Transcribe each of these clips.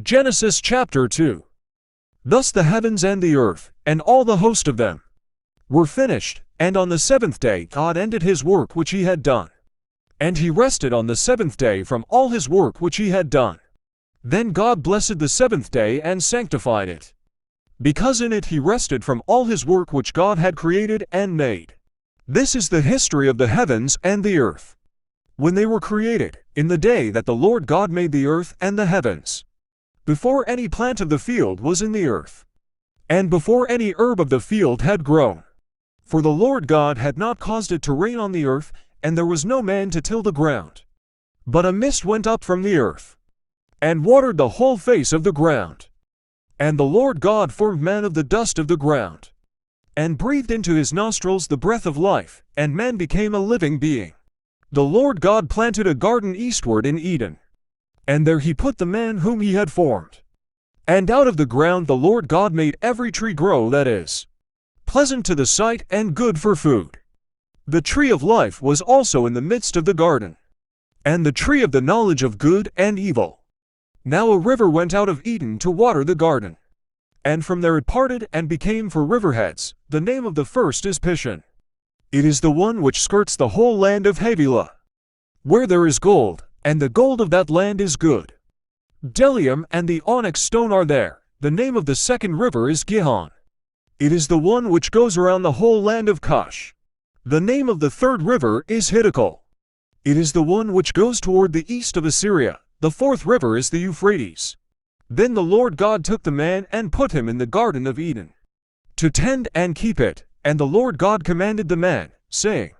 Genesis chapter 2. Thus the heavens and the earth, and all the host of them, were finished, and on the seventh day God ended his work which he had done. And he rested on the seventh day from all his work which he had done. Then God blessed the seventh day and sanctified it, because in it he rested from all his work which God had created and made. This is the history of the heavens and the earth, when they were created, in the day that the Lord God made the earth and the heavens, before any plant of the field was in the earth, and before any herb of the field had grown. For the Lord God had not caused it to rain on the earth, and there was no man to till the ground. But a mist went up from the earth, and watered the whole face of the ground. And the Lord God formed man of the dust of the ground, and breathed into his nostrils the breath of life, and man became a living being. The Lord God planted a garden eastward in Eden, and there he put the man whom he had formed. And out of the ground the Lord God made every tree grow that is pleasant to the sight and good for food. The tree of life was also in the midst of the garden, and the tree of the knowledge of good and evil. Now a river went out of Eden to water the garden, and from there it parted and became for riverheads. The name of the first is Pishon. It is the one which skirts the whole land of Havilah, where there is gold, and the gold of that land is good. Bdellium and the onyx stone are there. The name of the second river is Gihon. It is the one which goes around the whole land of Cush. The name of the third river is Hiddekel. It is the one which goes toward the east of Assyria. The fourth river is the Euphrates. Then the Lord God took the man and put him in the garden of Eden, to tend and keep it. And the Lord God commanded the man, saying,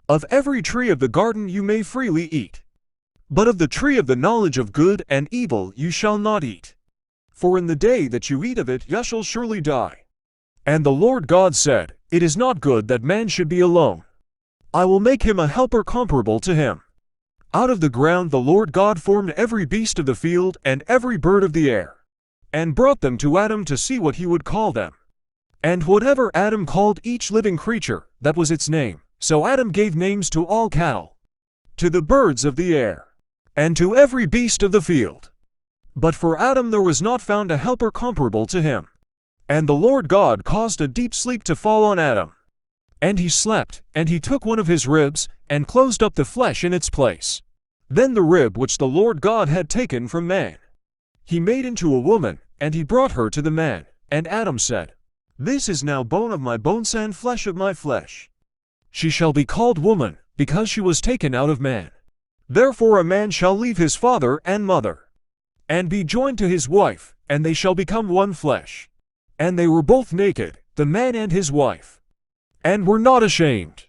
Of every tree of the garden you may freely eat, but of the tree of the knowledge of good and evil you shall not eat. For in the day that you eat of it you shall surely die. And the Lord God said, It is not good that man should be alone. I will make him a helper comparable to him. Out of the ground the Lord God formed every beast of the field and every bird of the air, and brought them to Adam to see what he would call them. And whatever Adam called each living creature, that was its name. So Adam gave names to all cattle, to the birds of the air, and to every beast of the field. But for Adam there was not found a helper comparable to him. And the Lord God caused a deep sleep to fall on Adam. And he slept, and he took one of his ribs, and closed up the flesh in its place. Then the rib which the Lord God had taken from man, he made into a woman, and he brought her to the man. And Adam said, This is now bone of my bones and flesh of my flesh. She shall be called woman, because she was taken out of man. Therefore a man shall leave his father and mother, and be joined to his wife, and they shall become one flesh. And they were both naked, the man and his wife, and were not ashamed.